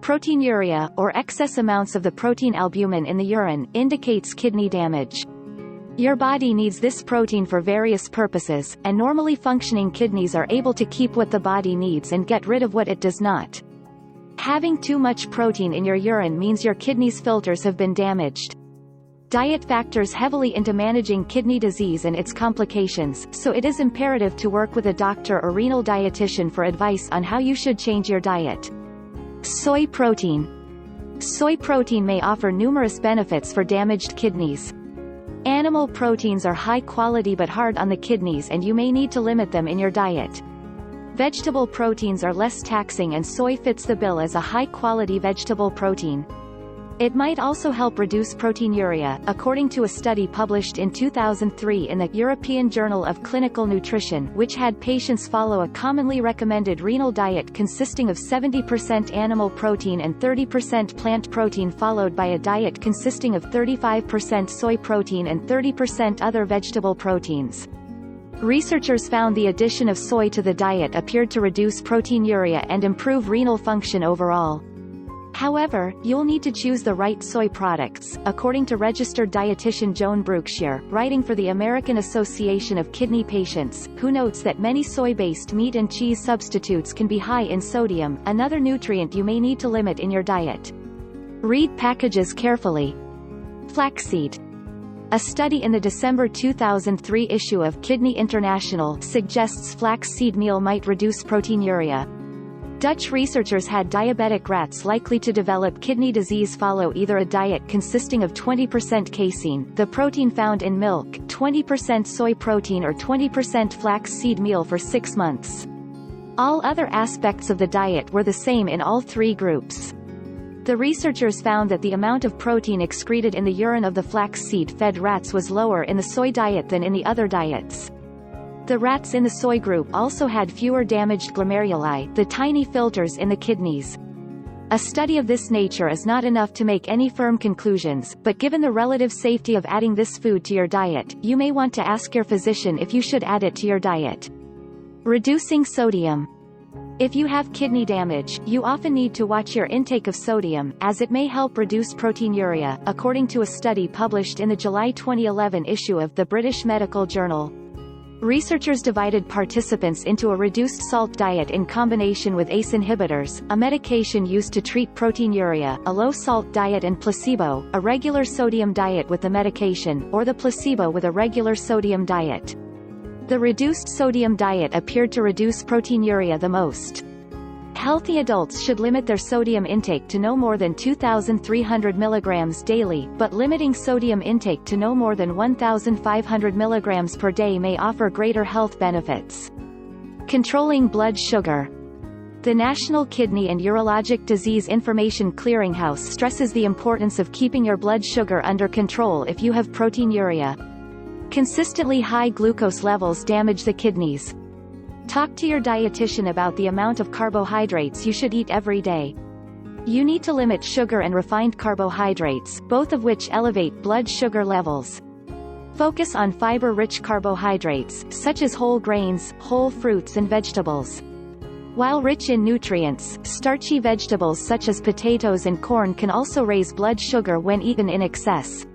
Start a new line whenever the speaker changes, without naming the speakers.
Proteinuria, or excess amounts of the protein albumin in the urine, indicates kidney damage. Your body needs this protein for various purposes, and normally functioning kidneys are able to keep what the body needs and get rid of what it does not. Having too much protein in your urine means your kidneys' filters have been damaged. Diet factors heavily into managing kidney disease and its complications, so it is imperative to work with a doctor or renal dietitian for advice on how you should change your diet. Soy protein. Soy protein may offer numerous benefits for damaged kidneys. Animal proteins are high quality but hard on the kidneys, and you may need to limit them in your diet. Vegetable proteins are less taxing, and soy fits the bill as a high-quality vegetable protein. It might also help reduce proteinuria, according to a study published in 2003 in the European Journal of Clinical Nutrition, which had patients follow a commonly recommended renal diet consisting of 70% animal protein and 30% plant protein, followed by a diet consisting of 35% soy protein and 30% other vegetable proteins. Researchers found the addition of soy to the diet appeared to reduce proteinuria and improve renal function overall. However, you'll need to choose the right soy products, according to registered dietitian Joan Brookshire, writing for the American Association of Kidney Patients, who notes that many soy-based meat and cheese substitutes can be high in sodium, another nutrient you may need to limit in your diet. Read packages carefully. Flaxseed. A study in the December 2003 issue of Kidney International suggests flaxseed meal might reduce proteinuria. Dutch researchers had diabetic rats likely to develop kidney disease follow either a diet consisting of 20% casein, the protein found in milk, 20% soy protein, or 20% flaxseed meal for 6 months. All other aspects of the diet were the same in all three groups. The researchers found that the amount of protein excreted in the urine of the flaxseed-fed rats was lower in the soy diet than in the other diets. The rats in the soy group also had fewer damaged glomeruli, the tiny filters in the kidneys. A study of this nature is not enough to make any firm conclusions, but given the relative safety of adding this food to your diet, you may want to ask your physician if you should add it to your diet. Reducing sodium. If you have kidney damage, you often need to watch your intake of sodium, as it may help reduce proteinuria, according to a study published in the July 2011 issue of the British Medical Journal. Researchers divided participants into a reduced salt diet in combination with ACE inhibitors, a medication used to treat proteinuria, a low-salt diet, and placebo, a regular sodium diet with the medication, or the placebo with a regular sodium diet. The reduced sodium diet appeared to reduce proteinuria the most. Healthy adults should limit their sodium intake to no more than 2,300 mg daily, but limiting sodium intake to no more than 1,500 mg per day may offer greater health benefits. Controlling blood sugar. The National Kidney and Urologic Disease Information Clearinghouse stresses the importance of keeping your blood sugar under control if you have proteinuria. Consistently high glucose levels damage the kidneys. Talk to your dietitian about the amount of carbohydrates you should eat every day. You need to limit sugar and refined carbohydrates, both of which elevate blood sugar levels. Focus on fiber-rich carbohydrates, such as whole grains, whole fruits, and vegetables. While rich in nutrients, starchy vegetables such as potatoes and corn can also raise blood sugar when eaten in excess.